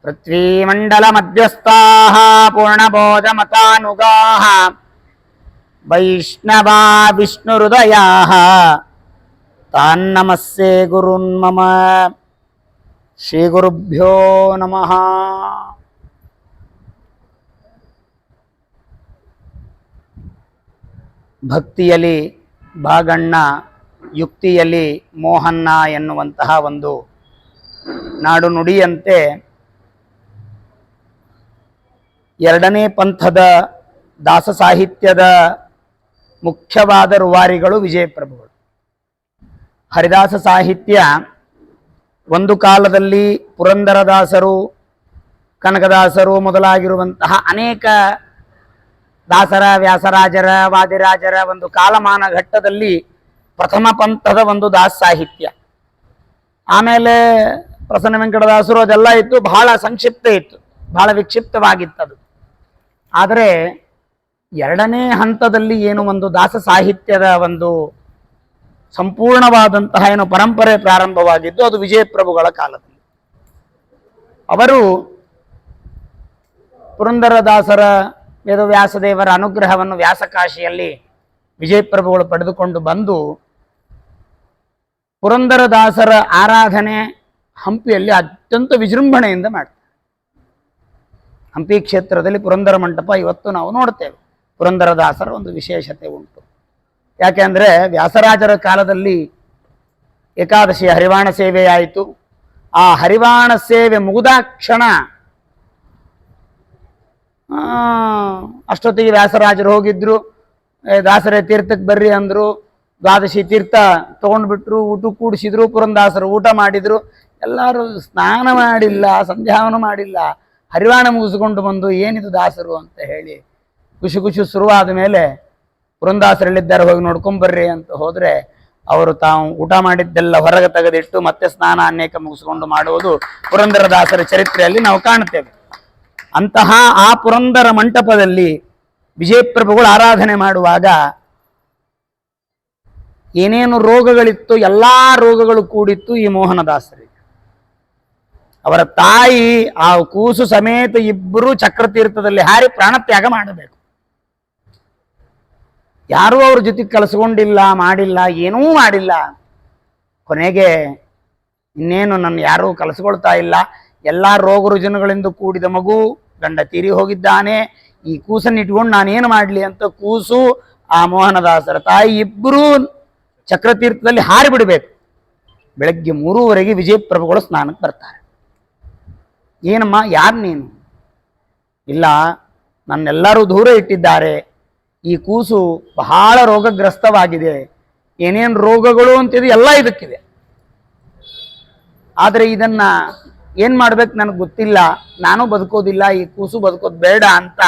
पृथ्वीमंडल मध्यस्थाः पूर्णबोधमतानुगाः वैष्णवा विष्णुहृदयाः तान्नमस्ये गुरुन्मम श्रीगुरुभ्यो नमः। ಭಕ್ತಿಯಲ್ಲಿ ಭಾಗಣ್ಣ, ಯುಕ್ತಿಯಲ್ಲಿ ಮೋಹನ್ನ ಎನ್ನುವಂತಹ ಒಂದು ನಾಡು ನುಡಿಯಂತೆ ಎರಡನೇ ಪಂಥದ ದಾಸ ಸಾಹಿತ್ಯದ ಮುಖ್ಯವಾದ ರೂವಾರಿಗಳು ವಿಜಯಪ್ರಭುಗಳು. ಹರಿದಾಸ ಸಾಹಿತ್ಯ ಒಂದು ಕಾಲದಲ್ಲಿ ಪುರಂದರದಾಸರು, ಕನಕದಾಸರು ಮೊದಲಾಗಿರುವಂತಹ ಅನೇಕ ದಾಸರ, ವ್ಯಾಸರಾಜರ, ವಾದಿರಾಜರ ಒಂದು ಕಾಲಮಾನ ಘಟ್ಟದಲ್ಲಿ ಪ್ರಥಮ ಪಂಥದ ಒಂದು ದಾಸ ಸಾಹಿತ್ಯ. ಆಮೇಲೆ ಪ್ರಸನ್ನ ವೆಂಕಟದಾಸರು ಅದೆಲ್ಲ ಇತ್ತು, ಬಹಳ ಸಂಕ್ಷಿಪ್ತ ಇತ್ತು, ಬಹಳ ವಿಕ್ಷಿಪ್ತವಾಗಿತ್ತದು. ಆದರೆ ಎರಡನೇ ಹಂತದಲ್ಲಿ ಏನು ಒಂದು ದಾಸ ಸಾಹಿತ್ಯದ ಒಂದು ಸಂಪೂರ್ಣವಾದಂತಹ ಏನು ಪರಂಪರೆ ಪ್ರಾರಂಭವಾಗಿದ್ದು ಅದು ವಿಜಯಪ್ರಭುಗಳ ಕಾಲದಲ್ಲಿ. ಅವರು ಪುರಂದರದಾಸರ, ವೇದವ್ಯಾಸದೇವರ ಅನುಗ್ರಹವನ್ನು ವ್ಯಾಸಕಾಶಿಯಲ್ಲಿ ವಿಜಯಪ್ರಭುಗಳು ಪಡೆದುಕೊಂಡು ಬಂದು ಪುರಂದರದಾಸರ ಆರಾಧನೆ ಹಂಪಿಯಲ್ಲಿ ಅತ್ಯಂತ ವಿಜೃಂಭಣೆಯಿಂದ ಮಾಡ್ತಾರೆ. ಹಂಪಿ ಕ್ಷೇತ್ರದಲ್ಲಿ ಪುರಂದರ ಮಂಟಪ ಇವತ್ತು ನಾವು ನೋಡ್ತೇವೆ. ಪುರಂದರದಾಸರ ಒಂದು ವಿಶೇಷತೆ ಉಂಟು. ಯಾಕೆಂದರೆ ವ್ಯಾಸರಾಜರ ಕಾಲದಲ್ಲಿ ಏಕಾದಶಿ ಹರಿವಾಣ ಸೇವೆಯಾಯಿತು. ಆ ಹರಿವಾಣ ಸೇವೆ ಮುಗಿದಾಕ್ಷಣ ಅಷ್ಟೊತ್ತಿಗೆ ವ್ಯಾಸರಾಜರು ಹೋಗಿದ್ರು, ದಾಸರೇ ತೀರ್ಥಕ್ಕೆ ಬರ್ರಿ ಅಂದರು. ದ್ವಾದಶಿ ತೀರ್ಥ ತಗೊಂಡ್ಬಿಟ್ರು, ಊಟ ಕೂಡಿಸಿದ್ರು. ಪುರಂದಾಸರು ಊಟ ಮಾಡಿದ್ರು. ಎಲ್ಲರೂ ಸ್ನಾನ ಮಾಡಿಲ್ಲ, ಸಂಧ್ಯಾವನ ಮಾಡಿಲ್ಲ, ಹರಿವಾಣ ಮುಗಿಸ್ಕೊಂಡು ಬಂದು ಏನಿದು ದಾಸರು ಅಂತ ಹೇಳಿ ಖುಷಿ ಖುಷಿ ಶುರುವಾದ ಮೇಲೆ ಪುರಂದಾಸರಲ್ಲಿದ್ದಾರೆ, ಹೋಗಿ ನೋಡ್ಕೊಂಬರ್ರಿ ಅಂತ ಹೋದರೆ ಅವರು ತಾವು ಊಟ ಮಾಡಿದ್ದೆಲ್ಲ ಹೊರಗೆ ತೆಗೆದಿಟ್ಟು ಮತ್ತೆ ಸ್ನಾನ ಅನೇಕ ಮುಗಿಸ್ಕೊಂಡು ಮಾಡುವುದು ಪುರಂದರದಾಸರ ಚರಿತ್ರೆಯಲ್ಲಿ ನಾವು ಕಾಣುತ್ತೇವೆ. ಅಂತಹ ಆ ಪುರಂದರ ಮಂಟಪದಲ್ಲಿ ವಿಜಯಪ್ರಭುಗಳು ಆರಾಧನೆ ಮಾಡುವಾಗ ಏನೇನು ರೋಗಗಳಿತ್ತು ಎಲ್ಲ ರೋಗಗಳು ಕೂಡಿತ್ತು ಈ ಮೋಹನದಾಸರಿಗೆ. ಅವರ ತಾಯಿ ಆ ಕೂಸು ಸಮೇತ ಇಬ್ಬರು ಚಕ್ರತೀರ್ಥದಲ್ಲಿ ಹಾರಿ ಪ್ರಾಣತ್ಯಾಗ ಮಾಡಬೇಕು. ಯಾರೂ ಅವ್ರ ಜೊತೆಗೆ ಕಳಿಸ್ಕೊಂಡಿಲ್ಲ, ಮಾಡಿಲ್ಲ, ಏನೂ ಮಾಡಿಲ್ಲ. ಕೊನೆಗೆ ಇನ್ನೇನು ನನ್ನ ಯಾರೂ ಕಲಿಸ್ಕೊಳ್ತಾ ಇಲ್ಲ, ಎಲ್ಲ ರೋಗ ರುಜಿನಗಳಿಂದ ಕೂಡಿದ ಮಗು, ಗಂಡ ತೀರಿ ಹೋಗಿದ್ದಾನೆ, ಈ ಕೂಸನ್ನು ಇಟ್ಕೊಂಡು ನಾನೇನು ಮಾಡಲಿ ಅಂತ ಕೂಸು ಆ ಮೋಹನದಾಸರ ತಾಯಿ ಇಬ್ಬರೂ ಚಕ್ರತೀರ್ಥದಲ್ಲಿ ಹಾರಿ ಬಿಡಬೇಕು. ಬೆಳಗ್ಗೆ 3:30 ವಿಜಯಪ್ರಭುಗಳು ಸ್ನಾನಕ್ಕೆ ಬರ್ತಾರೆ. ಏನಮ್ಮ, ಯಾರು ನೀನು? ಇಲ್ಲ, ನನ್ನೆಲ್ಲರೂ ದೂರ ಇಟ್ಟಿದ್ದಾರೆ, ಈ ಕೂಸು ಬಹಳ ರೋಗಗ್ರಸ್ತವಾಗಿದೆ, ಏನೇನು ರೋಗಗಳು ಅಂತಿದೆ ಎಲ್ಲ ಇದಕ್ಕಿದೆ, ಆದರೆ ಇದನ್ನ ಏನು ಮಾಡ್ಬೇಕು ನನಗೆ ಗೊತ್ತಿಲ್ಲ, ನಾನು ಬದುಕೋದಿಲ್ಲ, ಈ ಕೂಸು ಬದುಕೋದು ಬೇಡ ಅಂತ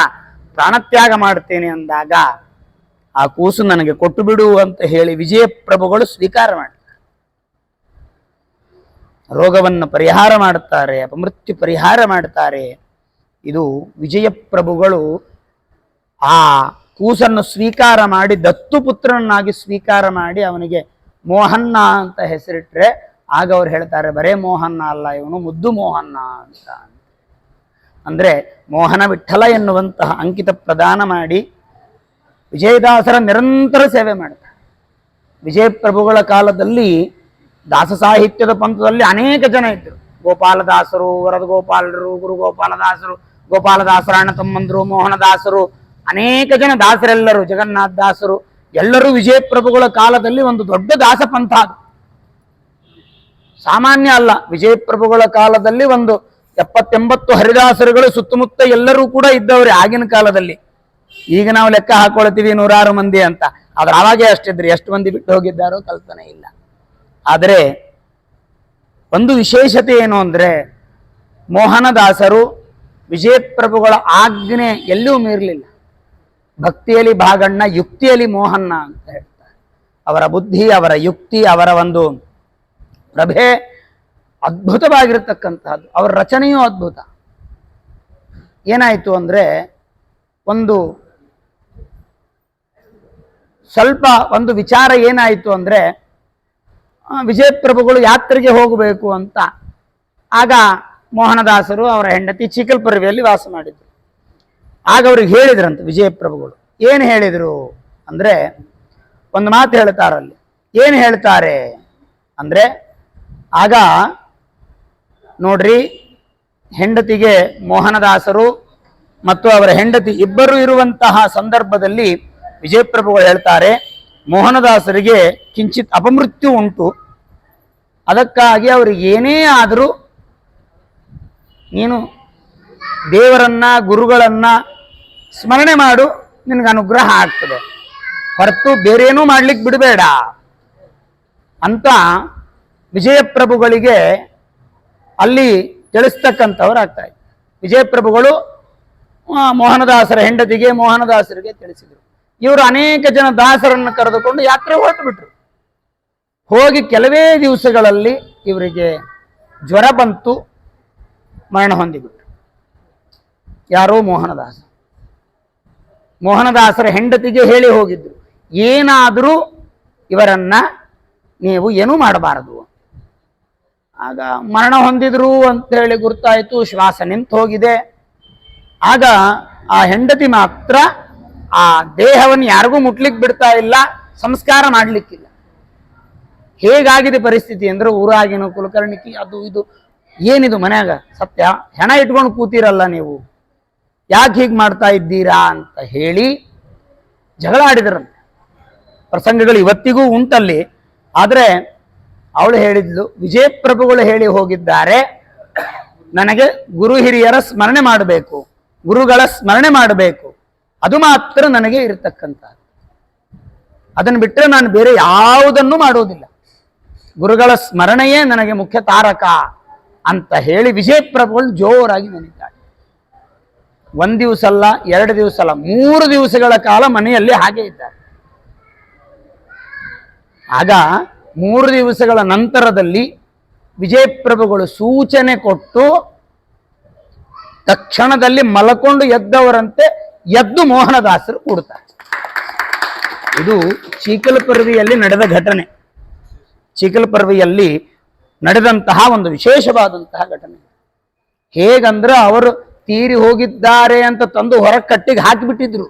ಪ್ರಾಣತ್ಯಾಗ ಮಾಡ್ತೇನೆ ಅಂದಾಗ ಆ ಕೂಸು ನನಗೆ ಕೊಟ್ಟು ಬಿಡು ಅಂತ ಹೇಳಿ ವಿಜಯಪ್ರಭುಗಳು ಸ್ವೀಕಾರ ಮಾಡ್ತಾರೆ. ರೋಗವನ್ನು ಪರಿಹಾರ ಮಾಡುತ್ತಾರೆ, ಅಪಮೃತ್ಯು ಪರಿಹಾರ ಮಾಡ್ತಾರೆ. ಇದು ವಿಜಯಪ್ರಭುಗಳು ಆ ಕೂಸನ್ನು ಸ್ವೀಕಾರ ಮಾಡಿ ದತ್ತುಪುತ್ರನನ್ನಾಗಿ ಸ್ವೀಕಾರ ಮಾಡಿ ಅವನಿಗೆ ಮೋಹನ್ನ ಅಂತ ಹೆಸರಿಟ್ರೆ ಆಗ ಅವ್ರು ಹೇಳ್ತಾರೆ, ಬರೇ ಮೋಹನ್ನ ಅಲ್ಲ, ಇವನು ಮುದ್ದು ಮೋಹನ್ನ ಅಂತ. ಅಂದರೆ ಮೋಹನ ವಿಠಲ ಎನ್ನುವಂತಹ ಅಂಕಿತ ಪ್ರದಾನ ಮಾಡಿ ವಿಜಯದಾಸರ ನಿರಂತರ ಸೇವೆ ಮಾಡ್ತಾರೆ. ವಿಜಯಪ್ರಭುಗಳ ಕಾಲದಲ್ಲಿ ದಾಸ ಸಾಹಿತ್ಯದ ಪಂಥದಲ್ಲಿ ಅನೇಕ ಜನ ಇದ್ದರು. ಗೋಪಾಲದಾಸರು, ವರದ ಗೋಪಾಲರು, ಗುರು ಗೋಪಾಲದಾಸರು, ಗೋಪಾಲದಾಸರ ಅಣ್ಣ ತಮ್ಮಂದರು, ಮೋಹನದಾಸರು, ಅನೇಕ ಜನ ದಾಸರೆಲ್ಲರೂ, ಜಗನ್ನಾಥ ದಾಸರು ಎಲ್ಲರೂ ವಿಜಯಪ್ರಭುಗಳ ಕಾಲದಲ್ಲಿ ಒಂದು ದೊಡ್ಡ ದಾಸ ಪಂಥ. ಅದು ಸಾಮಾನ್ಯ ಅಲ್ಲ. ವಿಜಯಪ್ರಭುಗಳ ಕಾಲದಲ್ಲಿ ಒಂದು 70-80 ಹರಿದಾಸರುಗಳು ಸುತ್ತಮುತ್ತ ಎಲ್ಲರೂ ಕೂಡ ಇದ್ದವ್ರೆ ಆಗಿನ ಕಾಲದಲ್ಲಿ. ಈಗ ನಾವು ಲೆಕ್ಕ ಹಾಕೊಳ್ತೀವಿ 106 ಮಂದಿ ಅಂತ, ಆದ್ರೆ ಆವಾಗೇ ಅಷ್ಟಿದ್ರಿ. ಎಷ್ಟು ಮಂದಿ ಬಿಟ್ಟು ಹೋಗಿದ್ದಾರೋ ಕಲ್ಪನೆ ಇಲ್ಲ. ಆದರೆ ಒಂದು ವಿಶೇಷತೆ ಏನು ಅಂದರೆ, ಮೋಹನದಾಸರು ವಿಜಯಪ್ರಭುಗಳ ಆಜ್ಞೆ ಎಲ್ಲೂ ಮೀರಲಿಲ್ಲ. ಭಕ್ತಿಯಲ್ಲಿ ಭಾಗಣ್ಣ, ಯುಕ್ತಿಯಲ್ಲಿ ಮೋಹನ್ನ ಅಂತ ಹೇಳ್ತಾರೆ. ಅವರ ಬುದ್ಧಿ, ಅವರ ಯುಕ್ತಿ, ಅವರ ಒಂದು ಪ್ರಭೆ ಅದ್ಭುತವಾಗಿರತಕ್ಕಂತಹದ್ದು. ಅವರ ರಚನೆಯೂ ಅದ್ಭುತ. ಏನಾಯಿತು ಅಂದರೆ, ಒಂದು ಸ್ವಲ್ಪ ಒಂದು ವಿಚಾರ ಏನಾಯಿತು ಅಂದರೆ, ವಿಜಯಪ್ರಭುಗಳು ಯಾತ್ರೆಗೆ ಹೋಗಬೇಕು ಅಂತ. ಆಗ ಮೋಹನದಾಸರು ಅವರ ಹೆಂಡತಿ ಚಿಕ್ಕಲ್ಪರ್ವಿಯಲ್ಲಿ ವಾಸ ಮಾಡಿದ್ರು. ಆಗ ಅವ್ರಿಗೆ ಹೇಳಿದ್ರಂತೆ ವಿಜಯಪ್ರಭುಗಳು. ಏನು ಹೇಳಿದರು ಅಂದರೆ, ಒಂದು ಮಾತು ಹೇಳ್ತಾರಲ್ಲಿ. ಏನು ಹೇಳ್ತಾರೆ ಅಂದರೆ, ಆಗ ನೋಡ್ರಿ, ಹೆಂಡತಿಗೆ ಮೋಹನದಾಸರು ಮತ್ತು ಅವರ ಹೆಂಡತಿ ಇಬ್ಬರು ಇರುವಂತಹ ಸಂದರ್ಭದಲ್ಲಿ ವಿಜಯಪ್ರಭುಗಳು ಹೇಳ್ತಾರೆ, ಮೋಹನದಾಸರಿಗೆ ಕಿಂಚಿತ್ ಅಪಮೃತ್ಯು ಉಂಟು, ಅದಕ್ಕಾಗಿ ಅವರಿಗೆ ಏನೇ ಆದರೂ ನೀನು ದೇವರನ್ನ ಗುರುಗಳನ್ನ ಸ್ಮರಣೆ ಮಾಡು, ನಿನಗೆ ಅನುಗ್ರಹ ಆಗ್ತದೆ, ಹೊರತು ಬೇರೇನೂ ಮಾಡ್ಲಿಕ್ಕೆ ಬಿಡಬೇಡ ಅಂತ ವಿಜಯಪ್ರಭುಗಳಿಗೆ ಅಲ್ಲಿ ತಿಳಿಸ್ತಕ್ಕಂಥವ್ರು ಆಗ್ತಾರೆ. ವಿಜಯಪ್ರಭುಗಳು ಮೋಹನದಾಸರ ಹೆಂಡತಿಗೆ ಮೋಹನದಾಸರಿಗೆ ತಿಳಿಸಿದರು. ಇವರು ಅನೇಕ ಜನ ದಾಸರನ್ನು ಕರೆದುಕೊಂಡು ಯಾತ್ರೆ ಹೊರಟು ಬಿಟ್ರು. ಹೋಗಿ ಕೆಲವೇ ದಿವಸಗಳಲ್ಲಿ ಇವರಿಗೆ ಜ್ವರ ಬಂತು, ಮರಣ ಹೊಂದಿಬಿಟ್ರು. ಯಾರೋ ಮೋಹನದಾಸರ ಹೆಂಡತಿಗೆ ಹೇಳಿ ಹೋಗಿದ್ರು, ಏನಾದರೂ ಇವರನ್ನ ನೀವು ಏನೂ ಮಾಡಬಾರದು. ಆಗ ಮರಣ ಹೊಂದಿದ್ರು ಅಂತ ಹೇಳಿ ಗುರ್ತಾಯಿತು, ಶ್ವಾಸ ನಿಂತು ಹೋಗಿದೆ. ಆಗ ಆ ಹೆಂಡತಿ ಮಾತ್ರ ಆ ದೇಹವನ್ನು ಯಾರಿಗೂ ಮುಟ್ಲಿಕ್ಕೆ ಬಿಡ್ತಾ ಇಲ್ಲ, ಸಂಸ್ಕಾರ ಮಾಡಲಿಕ್ಕಿಲ್ಲ. ಹೇಗಾಗಿದೆ ಪರಿಸ್ಥಿತಿ ಅಂದ್ರೆ, ಊರಾಗಿನ ಕುಲಕರ್ಣಿಕಿ ಅದು ಇದು ಏನಿದು ಮನ್ಯಾಗ ಸತ್ಯ, ಹೆಣ ಇಟ್ಕೊಂಡು ಕೂತಿರಲ್ಲ ನೀವು, ಯಾಕೆ ಹೀಗೆ ಮಾಡ್ತಾ ಇದ್ದೀರಾ ಅಂತ ಹೇಳಿ ಜಗಳ ಆಡಿದ್ರಂತೆ. ಪ್ರಸಂಗಗಳು ಇವತ್ತಿಗೂ ಉಂಟಲ್ಲಿ. ಆದರೆ ಅವಳು ಹೇಳಿದ್ಲು, ವಿಜಯಪ್ರಭುಗಳು ಹೇಳಿ ಹೋಗಿದ್ದಾರೆ, ನನಗೆ ಗುರು ಹಿರಿಯರ ಸ್ಮರಣೆ ಮಾಡಬೇಕು, ಗುರುಗಳ ಸ್ಮರಣೆ ಮಾಡಬೇಕು, ಅದು ಮಾತ್ರ ನನಗೆ ಇರತಕ್ಕಂಥ. ಅದನ್ನು ಬಿಟ್ಟರೆ ನಾನು ಬೇರೆ ಯಾವುದನ್ನು ಮಾಡೋದಿಲ್ಲ, ಗುರುಗಳ ಸ್ಮರಣೆಯೇ ನನಗೆ ಮುಖ್ಯ ತಾರಕ ಅಂತ ಹೇಳಿ ವಿಜಯಪ್ರಭುಗಳು ಜೋರಾಗಿ ನೆನೆದಿದ್ದಾರೆ. ಒಂದು ದಿವಸ ಅಲ್ಲ, 2 ದಿವಸ ಅಲ್ಲ, 3 ದಿವಸಗಳ ಕಾಲ ಮನೆಯಲ್ಲಿ ಹಾಗೆ ಇದ್ದಾರೆ. ಆಗ 3 ದಿವಸಗಳ ನಂತರದಲ್ಲಿ ವಿಜಯಪ್ರಭುಗಳು ಸೂಚನೆ ಕೊಟ್ಟು ತಕ್ಷಣದಲ್ಲಿ ಮಲಕೊಂಡು ಎದ್ದವರಂತೆ ಎದ್ದು ಮೋಹನದಾಸರು ಕೂಡ್ತಾರೆ. ಇದು ಚೀಕಲಪರ್ವಿಯಲ್ಲಿ ನಡೆದ ಘಟನೆ. ಚೀಕಲಪರ್ವಿಯಲ್ಲಿ ನಡೆದಂತಹ ಒಂದು ವಿಶೇಷವಾದಂತಹ ಘಟನೆ. ಹೇಗಂದ್ರೆ, ಅವರು ತೀರಿ ಹೋಗಿದ್ದಾರೆ ಅಂತ ತಂದು ಹೊರಗೆ ಕಟ್ಟಿಗೆ ಹಾಕಿಬಿಟ್ಟಿದ್ರು.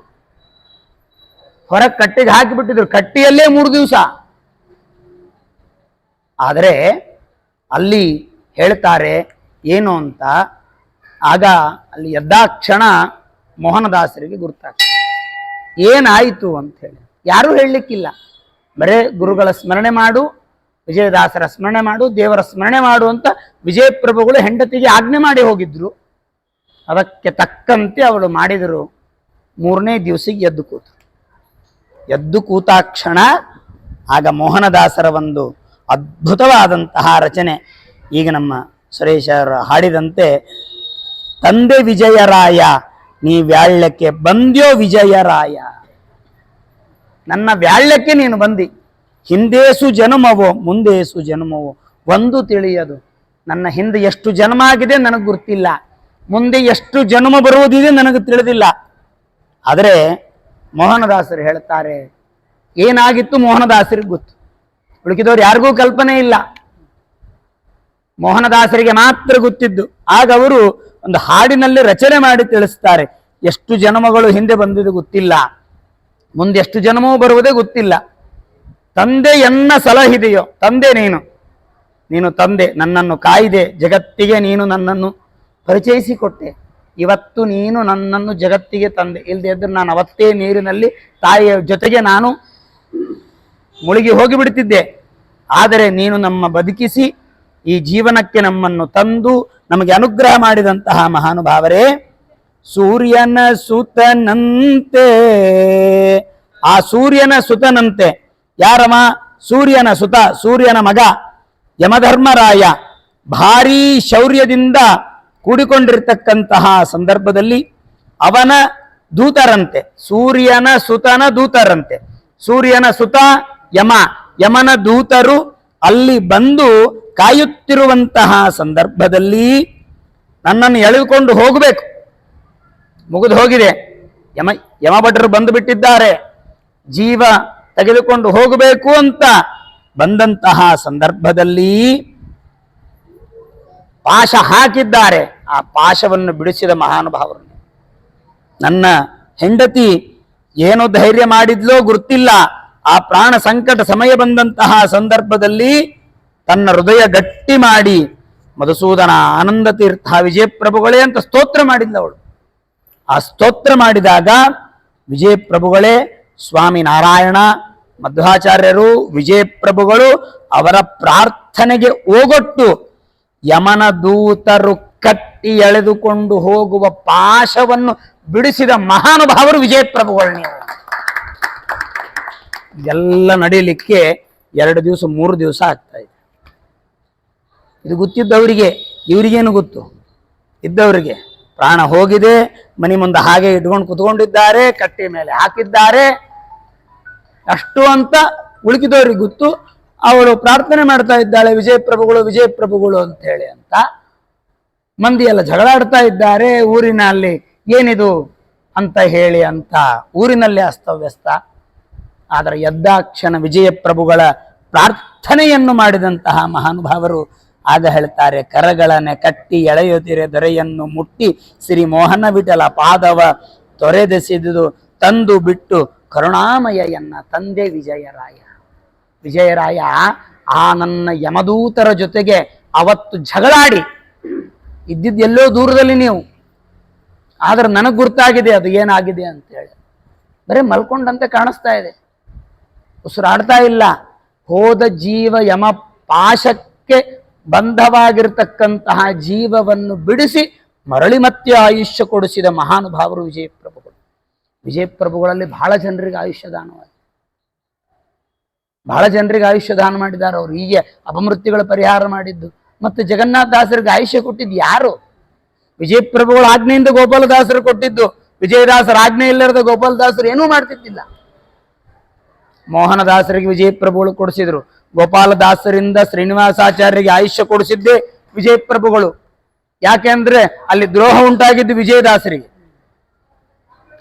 ಕಟ್ಟಿಯಲ್ಲೇ 3 ದಿವಸ. ಆದರೆ ಅಲ್ಲಿ ಹೇಳ್ತಾರೆ ಏನು ಅಂತ, ಆಗ ಅಲ್ಲಿ ಎದ್ದಾಕ್ಷಣ ಮೋಹನದಾಸರಿಗೆ ಗುರುತಾಗ್ತದೆ ಏನಾಯಿತು ಅಂತ ಹೇಳಿ. ಯಾರೂ ಹೇಳಲಿಕ್ಕಿಲ್ಲ, ಬರೇ ಗುರುಗಳ ಸ್ಮರಣೆ ಮಾಡು, ವಿಜಯದಾಸರ ಸ್ಮರಣೆ ಮಾಡು, ದೇವರ ಸ್ಮರಣೆ ಮಾಡು ಅಂತ ವಿಜಯಪ್ರಭುಗಳು ಹೆಂಡತಿಗೆ ಆಜ್ಞೆ ಮಾಡಿ ಹೋಗಿದ್ರು. ಅದಕ್ಕೆ ತಕ್ಕಂತೆ ಅವಳು ಮಾಡಿದರು. 3ನೇ ದಿವಸಿಗೆ ಎದ್ದು ಕೂತಾಕ್ಷಣ ಆಗ ಮೋಹನದಾಸರ ಒಂದು ಅದ್ಭುತವಾದಂತಹ ರಚನೆ. ಈಗ ನಮ್ಮ ಸುರೇಶರು ಹಾಡಿದಂತೆ, ತಂದೆ ವಿಜಯರಾಯ ನೀ ವ್ಯಾಳ್ಯಕ್ಕೆ ಬಂದ್ಯೋ ವಿಜಯರಾಯ, ನನ್ನ ವ್ಯಾಳ್ಯಕ್ಕೆ ನೀನು ಬಂದಿ, ಹಿಂದೇಸು ಜನ್ಮವೋ ಮುಂದೇಸು ಜನ್ಮವೋ ಒಂದು ತಿಳಿಯದು. ನನ್ನ ಹಿಂದೆ ಎಷ್ಟು ಜನ್ಮ ಆಗಿದೆ ನನಗೆ ಗೊತ್ತಿಲ್ಲ, ಮುಂದೆ ಎಷ್ಟು ಜನ್ಮ ಬರುವುದಿದೆ ನನಗೆ ತಿಳಿದಿಲ್ಲ. ಆದರೆ ಮೋಹನದಾಸರು ಹೇಳ್ತಾರೆ, ಏನಾಗಿತ್ತು ಮೋಹನದಾಸರಿಗೆ ಗೊತ್ತು, ಉಳಿಕಿದವರು ಯಾರಿಗೂ ಕಲ್ಪನೆ ಇಲ್ಲ, ಮೋಹನದಾಸರಿಗೆ ಮಾತ್ರ ಗೊತ್ತಿದ್ದು. ಆಗ ಅವರು ಒಂದು ಹಾಡಿನಲ್ಲಿ ರಚನೆ ಮಾಡಿ ತಿಳಿಸ್ತಾರೆ, ಎಷ್ಟು ಜನ್ಮಗಳು ಹಿಂದೆ ಬಂದಿದ್ದು ಗೊತ್ತಿಲ್ಲ, ಮುಂದೆ ಎಷ್ಟು ಜನ್ಮವೂ ಬರುವುದೇ ಗೊತ್ತಿಲ್ಲ. ತಂದೆ ಎನ್ನ ಸಲಹಿದೆಯೋ, ತಂದೆ ನೀನು ತಂದೆ, ನನ್ನನ್ನು ಕಾಯ್ದೆ, ಜಗತ್ತಿಗೆ ನೀನು ನನ್ನನ್ನು ಪರಿಚಯಿಸಿಕೊಟ್ಟೆ, ಇವತ್ತು ನೀನು ನನ್ನನ್ನು ಜಗತ್ತಿಗೆ ತಂದೆ. ಇಲ್ಲದೆ ಇದ್ದರೆ ನಾನು ಅವತ್ತೇ ನೀರಿನಲ್ಲಿ ತಾಯಿಯ ಜೊತೆಗೆ ನಾನು ಮುಳುಗಿ ಹೋಗಿಬಿಡ್ತಿದ್ದೆ. ಆದರೆ ನೀನು ನಮ್ಮ ಬದುಕಿಸಿ ಈ ಜೀವನಕ್ಕೆ ನಮ್ಮನ್ನು ತಂದು ನಮಗೆ ಅನುಗ್ರಹ ಮಾಡಿದಂತಹ ಮಹಾನುಭಾವರೇ, ಸೂರ್ಯನ ಸುತನಂತೆ, ಆ ಸೂರ್ಯನ ಸುತನಂತೆ, ಯಾರಮ ಸೂರ್ಯನ ಸುತ, ಸೂರ್ಯನ ಮಗ ಯಮಧರ್ಮರಾಯ ಭಾರೀ ಶೌರ್ಯದಿಂದ ಕೂಡಿಕೊಂಡಿರ್ತಕ್ಕಂತಹ ಸಂದರ್ಭದಲ್ಲಿ ಅವನ ದೂತರಂತೆ, ಸೂರ್ಯನ ಸುತನ ದೂತರಂತೆ, ಸೂರ್ಯನ ಸುತ ಯಮನ ದೂತರು ಅಲ್ಲಿ ಬಂದು ಕಾಯುತ್ತಿರುವಂತಹ ಸಂದರ್ಭದಲ್ಲಿ ನನ್ನನ್ನು ಎಳೆದುಕೊಂಡು ಹೋಗಬೇಕು, ಮುಗಿದು ಹೋಗಿದೆ, ಯಮಭಟರು ಬಂದು ಬಿಟ್ಟಿದ್ದಾರೆ, ಜೀವ ತೆಗೆದುಕೊಂಡು ಹೋಗಬೇಕು ಅಂತ ಬಂದಂತಹ ಸಂದರ್ಭದಲ್ಲಿ ಪಾಶ ಹಾಕಿದ್ದಾರೆ. ಆ ಪಾಶವನ್ನು ಬಿಡಿಸಿದ ಮಹಾನುಭಾವರು. ನನ್ನ ಹೆಂಡತಿ ಏನೋ ಧೈರ್ಯ ಮಾಡಿದ್ಲೋ ಗೊತ್ತಿಲ್ಲ, ಆ ಪ್ರಾಣ ಸಂಕಟ ಸಮಯ ಬಂದಂತಹ ಸಂದರ್ಭದಲ್ಲಿ ತನ್ನ ಹೃದಯ ಗಟ್ಟಿ ಮಾಡಿ ಮಧುಸೂದನ ಆನಂದ ತೀರ್ಥ ವಿಜಯಪ್ರಭುಗಳೇ ಅಂತ ಸ್ತೋತ್ರ ಮಾಡಿದ್ಲವಳು. ಆ ಸ್ತೋತ್ರ ಮಾಡಿದಾಗ ವಿಜಯಪ್ರಭುಗಳೇ, ಸ್ವಾಮಿ ನಾರಾಯಣ, ಮಧ್ವಾಚಾರ್ಯರು, ವಿಜಯಪ್ರಭುಗಳು ಅವರ ಪ್ರಾರ್ಥನೆಗೆ ಓಗೊಟ್ಟು ಯಮನ ದೂತರು ಕಟ್ಟಿ ಎಳೆದುಕೊಂಡು ಹೋಗುವ ಪಾಶವನ್ನು ಬಿಡಿಸಿದ ಮಹಾನುಭಾವರು ವಿಜಯಪ್ರಭುಗಳು. ನೀವು ಇದೆಲ್ಲ ನಡೀಲಿಕ್ಕೆ 2 ದಿವಸ 3 ದಿವಸ ಆಗ್ತಾ ಇದೆ. ಇದು ಗೊತ್ತಿದ್ದವರಿಗೆ, ಇವರಿಗೇನು ಗೊತ್ತು? ಇದ್ದವರಿಗೆ ಪ್ರಾಣ ಹೋಗಿದೆ, ಮನೆ ಮುಂದೆ ಹಾಗೆ ಇಟ್ಕೊಂಡು ಕುತ್ಕೊಂಡಿದ್ದಾರೆ, ಕಟ್ಟಿ ಮೇಲೆ ಹಾಕಿದ್ದಾರೆ, ಅಷ್ಟು ಅಂತ ಉಳುಕಿದವ್ರಿಗೆ ಗೊತ್ತು. ಅವಳು ಪ್ರಾರ್ಥನೆ ಮಾಡ್ತಾ ಇದ್ದಾಳೆ, ವಿಜಯಪ್ರಭುಗಳು ವಿಜಯಪ್ರಭುಗಳು ಅಂತ ಹೇಳಿ ಅಂತ. ಮಂದಿ ಎಲ್ಲ ಜಗಳಾಡ್ತಾ ಇದ್ದಾರೆ ಊರಿನಲ್ಲಿ, ಏನಿದು ಅಂತ ಹೇಳಿ ಅಂತ ಊರಿನಲ್ಲಿ ಅಸ್ತವ್ಯಸ್ತ. ಆದರೆ ಎದ್ದಾಕ್ಷಣ ವಿಜಯಪ್ರಭುಗಳ ಪ್ರಾರ್ಥನೆಯನ್ನು ಮಾಡಿದಂತಹ ಮಹಾನುಭಾವರು ಆಗ ಹೇಳ್ತಾರೆ, ಕರಗಳನ್ನೇ ಕಟ್ಟಿ ಎಳೆಯುತ್ತಿರೆ ದೊರೆಯನ್ನು ಮುಟ್ಟಿ ಶ್ರೀ ಮೋಹನ ವಿಠಲ ಪಾದವ ತೊರೆದೆಸೆದು ತಂದು ಬಿಟ್ಟು ಕರುಣಾಮಯ ಎನ್ನ ತಂದೆ ವಿಜಯರಾಯ. ವಿಜಯರಾಯ ಆ ನನ್ನ ಯಮದೂತರ ಜೊತೆಗೆ ಅವತ್ತು ಜಗಳಾಡಿ ಇದ್ದಿದ್ದು ಎಲ್ಲೋ ದೂರದಲ್ಲಿ ನೀವು, ಆದ್ರೆ ನನಗೆ ಗುರ್ತಾಗಿದೆ ಅದು ಏನಾಗಿದೆ ಅಂತೇಳಿ. ಬರೀ ಮಲ್ಕೊಂಡಂತೆ ಕಾಣಿಸ್ತಾ ಇದೆ, ಉಸಿರಾಡ್ತಾ ಇಲ್ಲ. ಹೋದ ಜೀವ ಯಮ ಪಾಶಕ್ಕೆ ಬಂಧವಾಗಿರ್ತಕ್ಕಂತಹ ಜೀವವನ್ನು ಬಿಡಿಸಿ ಮರಳಿ ಮತ್ತೆ ಆಯುಷ್ಯ ಕೊಡಿಸಿದ ಮಹಾನುಭಾವರು ವಿಜಯಪ್ರಭುಗಳು. ವಿಜಯಪ್ರಭುಗಳಲ್ಲಿ ಬಹಳ ಜನರಿಗೆ ಆಯುಷ್ಯ ದಾನವಾಗಿದೆ, ಬಹಳ ಜನರಿಗೆ ಆಯುಷ್ಯ ದಾನ ಮಾಡಿದ್ದಾರೆ ಅವರು. ಹೀಗೆ ಅಪಮೃತ್ಯುಗಳ ಪರಿಹಾರ ಮಾಡಿದ್ದು. ಮತ್ತೆ ಜಗನ್ನಾಥದಾಸರಿಗೆ ಆಯುಷ್ಯ ಕೊಟ್ಟಿದ್ದು ಯಾರು? ವಿಜಯಪ್ರಭುಗಳ ಆಜ್ಞೆಯಿಂದ ಗೋಪಾಲದಾಸರು ಕೊಟ್ಟಿದ್ದು. ವಿಜಯದಾಸರ ಆಜ್ಞೆ ಇಲ್ಲರದ ಗೋಪಾಲದಾಸರು ಏನೂ ಮಾಡ್ತಿದ್ದಿಲ್ಲ. ಮೋಹನದಾಸರಿಗೆ ವಿಜಯಪ್ರಭುಗಳು ಕೊಡಿಸಿದ್ರು. ಗೋಪಾಲದಾಸರಿಂದ ಶ್ರೀನಿವಾಸಾಚಾರ್ಯರಿಗೆ ಆಯುಷ್ಯ ಕೊಡಿಸಿದ್ದೇ ವಿಜಯಪ್ರಭುಗಳು. ಯಾಕೆಂದ್ರೆ ಅಲ್ಲಿ ದ್ರೋಹ ಉಂಟಾಗಿದ್ದು ವಿಜಯದಾಸರಿಗೆ.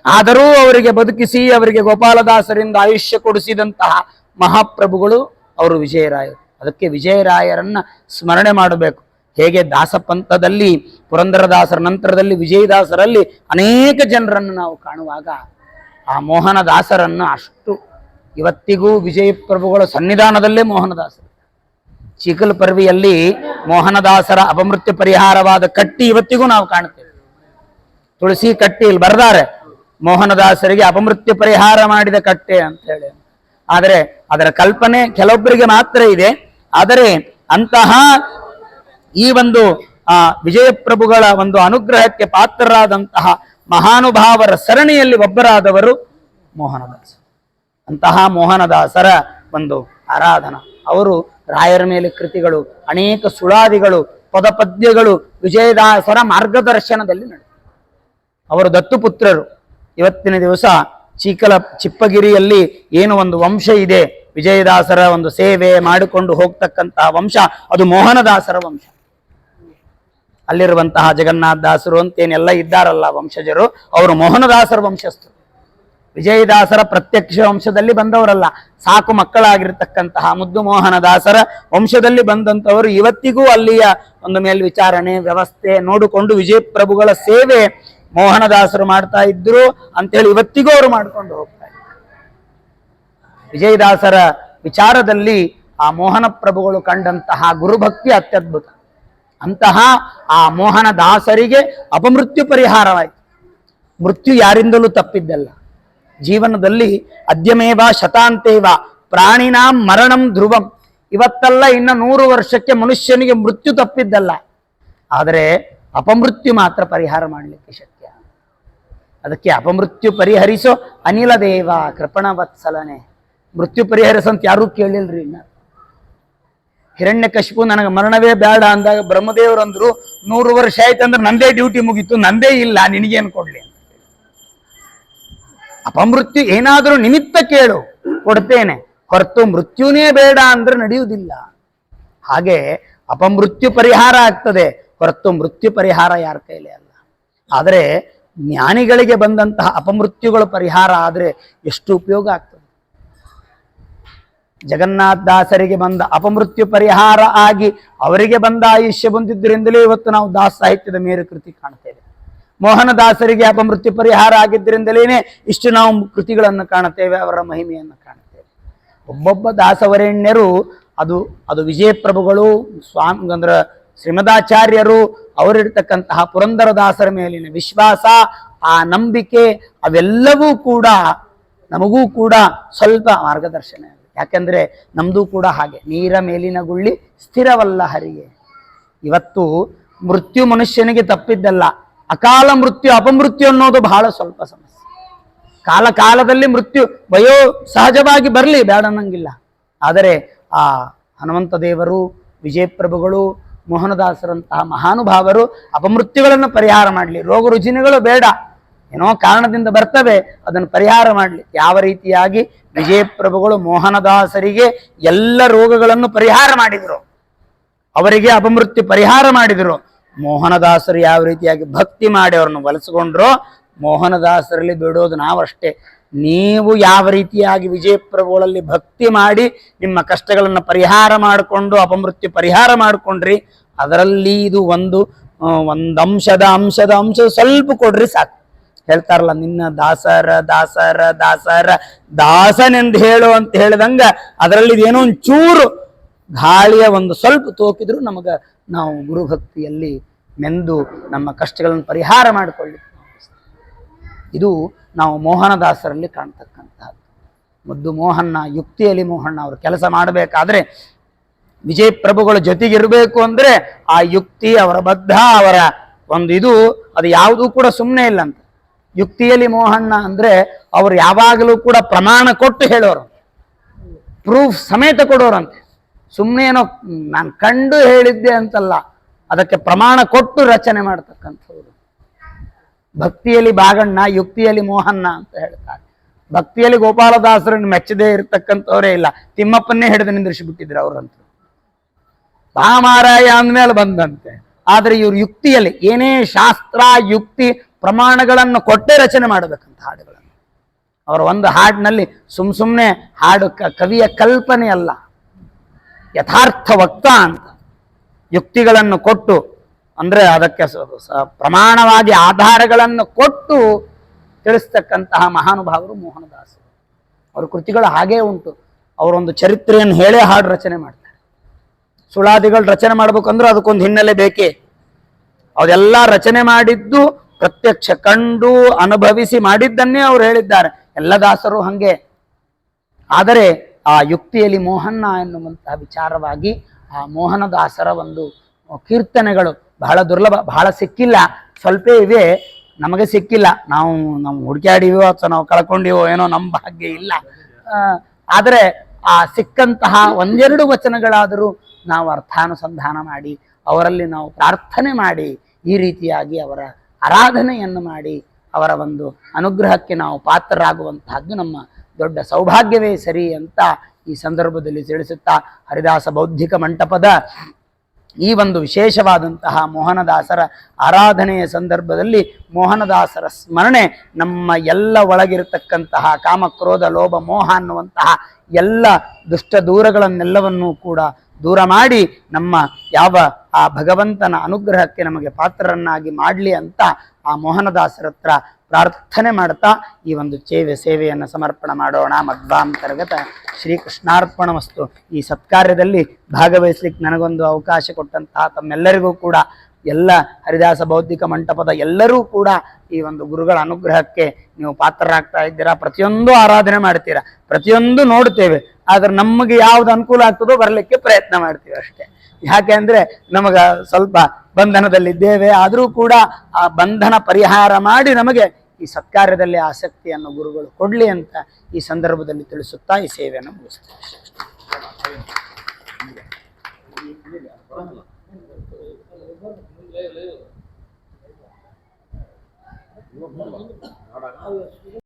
ಆದರೂ ಅವರಿಗೆ ಬದುಕಿಸಿ ಅವರಿಗೆ ಗೋಪಾಲದಾಸರಿಂದ ಆಯುಷ್ಯ ಕೊಡಿಸಿದಂತಹ ಮಹಾಪ್ರಭುಗಳು ಅವರು ವಿಜಯರಾಯರು. ಅದಕ್ಕೆ ವಿಜಯರಾಯರನ್ನ ಸ್ಮರಣೆ ಮಾಡಬೇಕು. ಹೇಗೆ ದಾಸಪಂಥದಲ್ಲಿ ಪುರಂದರದಾಸರ ನಂತರದಲ್ಲಿ ವಿಜಯದಾಸರಲ್ಲಿ ಅನೇಕ ಜನರನ್ನು ನಾವು ಕಾಣುವಾಗ ಆ ಮೋಹನದಾಸರನ್ನು ಅಷ್ಟು ಇವತ್ತಿಗೂ ವಿಜಯಪ್ರಭುಗಳ ಸನ್ನಿಧಾನದಲ್ಲೇ ಮೋಹನದಾಸರು. ಚೀಕಲ್ ಪರ್ವಿಯಲ್ಲಿ ಮೋಹನದಾಸರ ಅಪಮೃತ್ಯು ಪರಿಹಾರವಾದ ಕಟ್ಟಿ ಇವತ್ತಿಗೂ ನಾವು ಕಾಣ್ತೇವೆ. ತುಳಸಿ ಕಟ್ಟಿ ಇಲ್ಲಿ ಬರ್ದಾರೆ, ಮೋಹನದಾಸರಿಗೆ ಅಪಮೃತ್ಯು ಪರಿಹಾರ ಮಾಡಿದ ಕಟ್ಟೆ ಅಂತ ಹೇಳಿ. ಆದರೆ ಅದರ ಕಲ್ಪನೆ ಕೆಲವೊಬ್ಬರಿಗೆ ಮಾತ್ರ ಇದೆ. ಆದರೆ ಅಂತಹ ಈ ಒಂದು ವಿಜಯಪ್ರಭುಗಳ ಒಂದು ಅನುಗ್ರಹಕ್ಕೆ ಪಾತ್ರರಾದಂತಹ ಮಹಾನುಭಾವರ ಸರಣಿಯಲ್ಲಿ ಒಬ್ಬರಾದವರು ಮೋಹನದಾಸ. ಅಂತಹ ಮೋಹನದಾಸರ ಒಂದು ಆರಾಧನಾ, ಅವರು ರಾಯರ ಮೇಲೆ ಕೃತಿಗಳು, ಅನೇಕ ಸುಳಾದಿಗಳು, ಪದಪದ್ಯಗಳು ವಿಜಯದಾಸರ ಮಾರ್ಗದರ್ಶನದಲ್ಲಿ ನಡೆದರು. ಅವರು ದತ್ತುಪುತ್ರರು. ಇವತ್ತಿನ ದಿವಸ ಚಿಪ್ಪಗಿರಿಯಲ್ಲಿ ಏನು ಒಂದು ವಂಶ ಇದೆ, ವಿಜಯದಾಸರ ಒಂದು ಸೇವೆ ಮಾಡಿಕೊಂಡು ಹೋಗ್ತಕ್ಕಂತಹ ವಂಶ, ಅದು ಮೋಹನದಾಸರ ವಂಶ. ಅಲ್ಲಿರುವಂತಹ ಜಗನ್ನಾಥದಾಸರು ಅಂತೇನೆಲ್ಲ ಇದ್ದಾರಲ್ಲ ವಂಶಜರು, ಅವರು ಮೋಹನದಾಸರ ವಂಶಸ್ಥರು. ವಿಜಯದಾಸರ ಪ್ರತ್ಯಕ್ಷ ವಂಶದಲ್ಲಿ ಬಂದವರಲ್ಲ, ಸಾಕು ಮಕ್ಕಳಾಗಿರ್ತಕ್ಕಂತಹ ಮುದ್ದು ಮೋಹನದಾಸರ ವಂಶದಲ್ಲಿ ಬಂದಂಥವರು. ಇವತ್ತಿಗೂ ಅಲ್ಲಿಯ ಒಂದು ಮೇಲ್ವಿಚಾರಣೆ ವ್ಯವಸ್ಥೆ ನೋಡಿಕೊಂಡು ವಿಜಯಪ್ರಭುಗಳ ಸೇವೆ ಮೋಹನದಾಸರು ಮಾಡ್ತಾ ಇದ್ರು ಅಂತೇಳಿ ಇವತ್ತಿಗೂ ಅವರು ಮಾಡ್ಕೊಂಡು ಹೋಗ್ತಾ ಇದ್ದಾರೆ. ವಿಜಯದಾಸರ ವಿಚಾರದಲ್ಲಿ ಆ ಮೋಹನ ಪ್ರಭುಗಳು ಕಂಡಂತಹ ಗುರುಭಕ್ತಿ ಅತ್ಯದ್ಭುತ. ಅಂತಹ ಆ ಮೋಹನದಾಸರಿಗೆ ಅಪಮೃತ್ಯು ಪರಿಹಾರವಾಯಿತು. ಮೃತ್ಯು ಯಾರಿಂದಲೂ ತಪ್ಪಿದ್ದಲ್ಲ. ಜೀವನದಲ್ಲಿ ಅದ್ಯಮೇವ ಶತಾಂತೇವ ಪ್ರಾಣಿನಾಂ ಮರಣಂ ಧ್ರುವಂ. ಇವತ್ತಲ್ಲ ಇನ್ನು 100 ವರ್ಷಕ್ಕೆ ಮನುಷ್ಯನಿಗೆ ಮೃತ್ಯು ತಪ್ಪಿದ್ದಲ್ಲ. ಆದರೆ ಅಪಮೃತ್ಯು ಮಾತ್ರ ಪರಿಹಾರ ಮಾಡಲಿಕ್ಕೆ ಶಕ್ಯ. ಅದಕ್ಕೆ ಅಪಮೃತ್ಯು ಪರಿಹರಿಸೋ ಅನಿಲ ದೇವ ಕೃಪಣ ವತ್ಸಲನೆ. ಮೃತ್ಯು ಪರಿಹರಿಸಂತ ಯಾರೂ ಕೇಳಿಲ್ರಿ. ಇನ್ನ ಹಿರಣ್ಯಕಶಿಪು ನನಗೆ ಮರಣವೇ ಬೇಡ ಅಂದಾಗ ಬ್ರಹ್ಮದೇವರು ಅಂದ್ರು 100 ವರ್ಷ ಆಯ್ತಂದ್ರೆ ನಂದೇ ಡ್ಯೂಟಿ ಮುಗೀತು, ನಂದೇ ಇಲ್ಲ, ನಿನಗೇನು ಕೊಡ್ಲಿ ಅಂತ. ಅಪಮೃತ್ಯು ಏನಾದರೂ ನಿಮಿತ್ತ ಕೇಳು, ಕೊಡ್ತೇನೆ, ಹೊರತು ಮೃತ್ಯುನೇ ಬೇಡ ಅಂದ್ರೆ ನಡೆಯುವುದಿಲ್ಲ. ಹಾಗೆ ಅಪಮೃತ್ಯು ಪರಿಹಾರ ಆಗ್ತದೆ, ಹೊರತು ಮೃತ್ಯು ಪರಿಹಾರ ಯಾರ ಕೈಲೇ ಅಲ್ಲ. ಆದರೆ ಜ್ಞಾನಿಗಳಿಗೆ ಬಂದಂತಹ ಅಪಮೃತ್ಯುಗಳ ಪರಿಹಾರ ಆದರೆ ಎಷ್ಟು ಉಪಯೋಗ ಆಗ್ತದೆ. ಜಗನ್ನಾಥ ದಾಸರಿಗೆ ಬಂದ ಅಪಮೃತ್ಯು ಪರಿಹಾರ ಆಗಿ ಅವರಿಗೆ ಬಂದ ಆಯುಷ್ಯ ಬಂದಿದ್ದರಿಂದಲೇ ಇವತ್ತು ನಾವು ದಾಸ ಸಾಹಿತ್ಯದ ಮೇರು ಕೃತಿ ಕಾಣ್ತೇವೆ. ಮೋಹನದಾಸರಿಗೆ ಅಪಮೃತ್ಯು ಪರಿಹಾರ ಆಗಿದ್ದರಿಂದಲೇ ಇಷ್ಟು ನಾವು ಕೃತಿಗಳನ್ನು ಕಾಣುತ್ತೇವೆ, ಅವರ ಮಹಿಮೆಯನ್ನು ಕಾಣುತ್ತೇವೆ. ಒಬ್ಬೊಬ್ಬ ದಾಸವರೇಣ್ಯರು ಅದು ವಿಜಯಪ್ರಭುಗಳು, ಸ್ವಾಮಿ ಅಂದ್ರೆ ಶ್ರೀಮದಾಚಾರ್ಯರು, ಅವರಿರ್ತಕ್ಕಂತಹ ಪುರಂದರದಾಸರ ಮೇಲಿನ ವಿಶ್ವಾಸ, ಆ ನಂಬಿಕೆ, ಅವೆಲ್ಲವೂ ಕೂಡ ನಮಗೂ ಕೂಡ ಸ್ವಲ್ಪ ಮಾರ್ಗದರ್ಶನ. ಯಾಕೆಂದ್ರೆ ನಮ್ದು ಕೂಡ ಹಾಗೆ, ನೀರ ಮೇಲಿನ ಗುಳ್ಳಿ ಸ್ಥಿರವಲ್ಲ ಹರಿಗೆ. ಇವತ್ತು ಮೃತ್ಯು ಮನುಷ್ಯನಿಗೆ ತಪ್ಪಿದ್ದಲ್ಲ, ಅಕಾಲ ಮೃತ್ಯು ಅಪಮೃತ್ಯು ಅನ್ನೋದು ಬಹಳ ಸ್ವಲ್ಪ ಸಮಸ್ಯೆ. ಕಾಲದಲ್ಲಿ ಮೃತ್ಯು ವಯೋ ಸಹಜವಾಗಿ ಬರಲಿ, ಬೇಡನ್ನಂಗಿಲ್ಲ. ಆದರೆ ಆ ಹನುಮಂತ ದೇವರು, ವಿಜಯಪ್ರಭುಗಳು, ಮೋಹನದಾಸರಂತಹ ಮಹಾನುಭಾವರು ಅಪಮೃತ್ಯುಗಳನ್ನು ಪರಿಹಾರ ಮಾಡಲಿ. ರೋಗ ರುಜಿನಗಳು ಬೇಡ, ಏನೋ ಕಾರಣದಿಂದ ಬರ್ತವೆ, ಅದನ್ನು ಪರಿಹಾರ ಮಾಡಲಿ. ಯಾವ ರೀತಿಯಾಗಿ ವಿಜಯಪ್ರಭುಗಳು ಮೋಹನದಾಸರಿಗೆ ಎಲ್ಲ ರೋಗಗಳನ್ನು ಪರಿಹಾರ ಮಾಡಿದರು, ಅವರಿಗೆ ಅಪಮೃತ್ಯು ಪರಿಹಾರ ಮಾಡಿದರು. ಮೋಹನದಾಸರು ಯಾವ ರೀತಿಯಾಗಿ ಭಕ್ತಿ ಮಾಡಿ ಅವರನ್ನು ಒಲಿಸಿಕೊಂಡ್ರೋ, ಮೋಹನದಾಸರಲ್ಲಿ ಬಿಡೋದು ನಾವಷ್ಟೇ. ನೀವು ಯಾವ ರೀತಿಯಾಗಿ ವಿಜಯಪ್ರಭುಗಳಲ್ಲಿ ಭಕ್ತಿ ಮಾಡಿ ನಿಮ್ಮ ಕಷ್ಟಗಳನ್ನು ಪರಿಹಾರ ಮಾಡಿಕೊಂಡು ಅಪಮೃತ್ಯು ಪರಿಹಾರ ಮಾಡಿಕೊಂಡ್ರಿ, ಅದರಲ್ಲಿ ಇದು ಒಂದು ಅಂಶದ ಸ್ವಲ್ಪ ಕೊಡ್ರಿ ಸಾಕು. ಹೇಳ್ತಾರಲ್ಲ, ನಿನ್ನ ದಾಸರ ದಾಸರ ದಾಸರ ದಾಸನೆಂದು ಹೇಳು ಅಂತ ಹೇಳಿದಂಗ ಅದರಲ್ಲಿ ಏನೋ ಒಂದು ಚೂರು ಗಾಳಿಯ ಒಂದು ಸ್ವಲ್ಪ ತೋಕಿದ್ರು ನಾವು ಗುರುಭಕ್ತಿಯಲ್ಲಿ ಮೆಂದು ನಮ್ಮ ಕಷ್ಟಗಳನ್ನು ಪರಿಹಾರ ಮಾಡಿಕೊಳ್ಳಿ. ಇದು ನಾವು ಮೋಹನದಾಸರಲ್ಲಿ ಕಾಣ್ತಕ್ಕಂತಹದ್ದು. ಮುದ್ದು ಮೋಹನ್ನ, ಯುಕ್ತಿಯಲ್ಲಿ ಮೋಹನ್ನ ಅವರು ಕೆಲಸ ಮಾಡಬೇಕಾದ್ರೆ ವಿಜಯಪ್ರಭುಗಳ ಜೊತೆಗಿರಬೇಕು ಅಂದ್ರೆ ಆ ಯುಕ್ತಿ, ಅವರ ಬದ್ಧ, ಅವರ ಒಂದು ಅದು ಯಾವುದೂ ಕೂಡ ಸುಮ್ಮನೆ ಇಲ್ಲ ಅಂತ. ಯುಕ್ತಿಯಲ್ಲಿ ಮೋಹನ್ನ ಅಂದ್ರೆ ಅವರು ಯಾವಾಗಲೂ ಕೂಡ ಪ್ರಮಾಣ ಕೊಟ್ಟು ಹೇಳೋರು, ಪ್ರೂಫ್ ಸಮೇತ ಕೊಡೋರಂತೆ. ಸುಮ್ಮನೆ ಏನೋ ನಾನು ಕಂಡು ಹೇಳಿದ್ದೆ ಅಂತಲ್ಲ, ಅದಕ್ಕೆ ಪ್ರಮಾಣ ಕೊಟ್ಟು ರಚನೆ ಮಾಡ್ತಕ್ಕಂಥವ್ರು. ಭಕ್ತಿಯಲ್ಲಿ ಬಾಗಣ್ಣ, ಯುಕ್ತಿಯಲ್ಲಿ ಮೋಹನ್ನ ಅಂತ ಹೇಳ್ತಾರೆ. ಭಕ್ತಿಯಲ್ಲಿ ಗೋಪಾಲದಾಸರನ್ನು ಮೆಚ್ಚದೇ ಇರತಕ್ಕಂಥವರೇ ಇಲ್ಲ. ತಿಮ್ಮಪ್ಪನ್ನೇ ಹಿಡಿದು ನಿಂದಿರಿಸಿಬಿಟ್ಟಿದ್ರು ಅವರಂತೂ. ಮಹಾಮಾರಾಯ ಅಂದ್ಮೇಲೆ ಬಂದಂತೆ. ಆದ್ರೆ ಇವರು ಯುಕ್ತಿಯಲ್ಲಿ ಏನೇ ಶಾಸ್ತ್ರ ಯುಕ್ತಿ ಪ್ರಮಾಣಗಳನ್ನು ಕೊಟ್ಟೆ ರಚನೆ ಮಾಡಬೇಕಂತ ಹಾಡುಗಳನ್ನು. ಅವರ ಒಂದು ಹಾಡಿನಲ್ಲಿ ಸುಮ್ಮನೆ ಹಾಡು ಕವಿಯ ಕಲ್ಪನೆ ಅಲ್ಲ, ಯಥಾರ್ಥ ವಕ್ತ ಅಂತ ಯುಕ್ತಿಗಳನ್ನು ಕೊಟ್ಟು, ಅಂದ್ರೆ ಅದಕ್ಕೆ ಪ್ರಮಾಣವಾಗಿ ಆಧಾರಗಳನ್ನು ಕೊಟ್ಟು ತಿಳಿಸ್ತಕ್ಕಂತಹ ಮಹಾನುಭಾವರು ಮೋಹನದಾಸರು. ಅವರ ಕೃತಿಗಳು ಹಾಗೇ ಉಂಟು. ಅವರೊಂದು ಚರಿತ್ರೆಯನ್ನು ಹೇಳೇ ಹಾಡು ರಚನೆ ಮಾಡ್ತಾರೆ. ಸುಳಾದಿಗಳು ರಚನೆ ಮಾಡ್ಬೇಕಂದ್ರೆ ಅದಕ್ಕೊಂದು ಹಿನ್ನೆಲೆ ಬೇಕೇ. ಅದೆಲ್ಲ ರಚನೆ ಮಾಡಿದ್ದು ಪ್ರತ್ಯಕ್ಷ ಕಂಡು ಅನುಭವಿಸಿ ಮಾಡಿದ್ದನ್ನೇ ಅವರು ಹೇಳಿದ್ದಾರೆ. ಎಲ್ಲ ದಾಸರು ಹಂಗೆ. ಆದರೆ ಆ ಯುಕ್ತಿಯಲ್ಲಿ ಮೋಹನ್ನ ಎನ್ನುವಂತಹ ವಿಚಾರವಾಗಿ ಆ ಮೋಹನದಾಸರ ಒಂದು ಕೀರ್ತನೆಗಳು ಬಹಳ ದುರ್ಲಭ, ಬಹಳ ಸಿಕ್ಕಿಲ್ಲ, ಸ್ವಲ್ಪ ಇವೆ, ನಮಗೆ ಸಿಕ್ಕಿಲ್ಲ. ನಾವು ಹುಡುಕಾಡಿವೋ ಅಥವಾ ನಾವು ಕಳ್ಕೊಂಡಿವೋ ಏನೋ ನಮ್ಮ ಭಾಗ್ಯ ಇಲ್ಲ. ಆದರೆ ಆ ಸಿಕ್ಕಂತಹ ಒಂದೆರಡು ವಚನಗಳಾದರೂ ನಾವು ಅರ್ಥಾನುಸಂಧಾನ ಮಾಡಿ, ಅವರಲ್ಲಿ ನಾವು ಪ್ರಾರ್ಥನೆ ಮಾಡಿ, ಈ ರೀತಿಯಾಗಿ ಅವರ ಆರಾಧನೆಯನ್ನು ಮಾಡಿ ಅವರ ಒಂದು ಅನುಗ್ರಹಕ್ಕೆ ನಾವು ಪಾತ್ರರಾಗುವಂತಹದ್ದು ನಮ್ಮ ದೊಡ್ಡ ಸೌಭಾಗ್ಯವೇ ಸರಿ ಅಂತ ಈ ಸಂದರ್ಭದಲ್ಲಿ ತಿಳಿಸುತ್ತಾ, ಹರಿದಾಸ ಬೌದ್ಧಿಕ ಮಂಟಪದ ಈ ಒಂದು ವಿಶೇಷವಾದಂತಹ ಮೋಹನದಾಸರ ಆರಾಧನೆಯ ಸಂದರ್ಭದಲ್ಲಿ ಮೋಹನದಾಸರ ಸ್ಮರಣೆ ನಮ್ಮ ಎಲ್ಲ ಒಳಗಿರತಕ್ಕಂತಹ ಕಾಮಕ್ರೋಧ ಲೋಭ ಮೋಹ ಅನ್ನುವಂತಹ ಎಲ್ಲ ದುಷ್ಟ ದೂರಗಳನ್ನೆಲ್ಲವನ್ನೂ ಕೂಡ ದೂರ ಮಾಡಿ ನಮ್ಮ ಯಾವ ಆ ಭಗವಂತನ ಅನುಗ್ರಹಕ್ಕೆ ನಮಗೆ ಪಾತ್ರರನ್ನಾಗಿ ಮಾಡಲಿ ಅಂತ ಆ ಮೋಹನದಾಸರ ಹತ್ರ ಪ್ರಾರ್ಥನೆ ಮಾಡ್ತಾ ಈ ಒಂದು ಸೇವೆಯನ್ನು ಸಮರ್ಪಣೆ ಮಾಡೋಣ. ಮಧ್ವಾಂತರ್ಗತ ಶ್ರೀಕೃಷ್ಣಾರ್ಪಣಮಸ್ತು. ಈ ಸತ್ಕಾರ್ಯದಲ್ಲಿ ಭಾಗವಹಿಸ್ಲಿಕ್ಕೆ ನನಗೊಂದು ಅವಕಾಶ ಕೊಟ್ಟಂತಹ ತಮ್ಮೆಲ್ಲರಿಗೂ ಕೂಡ, ಎಲ್ಲ ಹರಿದಾಸ ಬೌದ್ಧಿಕ ಮಂಟಪದ ಎಲ್ಲರೂ ಕೂಡ ಈ ಒಂದು ಗುರುಗಳ ಅನುಗ್ರಹಕ್ಕೆ ನೀವು ಪಾತ್ರರಾಗ್ತಾ ಇದ್ದೀರಾ. ಪ್ರತಿಯೊಂದು ಆರಾಧನೆ ಮಾಡ್ತೀರಾ, ಪ್ರತಿಯೊಂದು ನೋಡ್ತೇವೆ. ಆದ್ರೆ ನಮಗೆ ಯಾವ್ದು ಅನುಕೂಲ ಆಗ್ತದೋ ಬರಲಿಕ್ಕೆ ಪ್ರಯತ್ನ ಮಾಡ್ತೀವಿ ಅಷ್ಟೇ. ಯಾಕೆ ಅಂದ್ರೆ ನಮಗ ಸ್ವಲ್ಪ ಬಂಧನದಲ್ಲಿದ್ದೇವೆ. ಆದರೂ ಕೂಡ ಆ ಬಂಧನ ಪರಿಹಾರ ಮಾಡಿ ನಮಗೆ ಈ ಸತ್ಕಾರ್ಯದಲ್ಲಿ ಆಸಕ್ತಿಯನ್ನು ಗುರುಗಳು ಕೊಡ್ಲಿ ಅಂತ ಈ ಸಂದರ್ಭದಲ್ಲಿ ತಿಳಿಸುತ್ತಾ ಈ ಸೇವೆಯನ್ನು ಮುಗಿಸ್ತೇವೆ.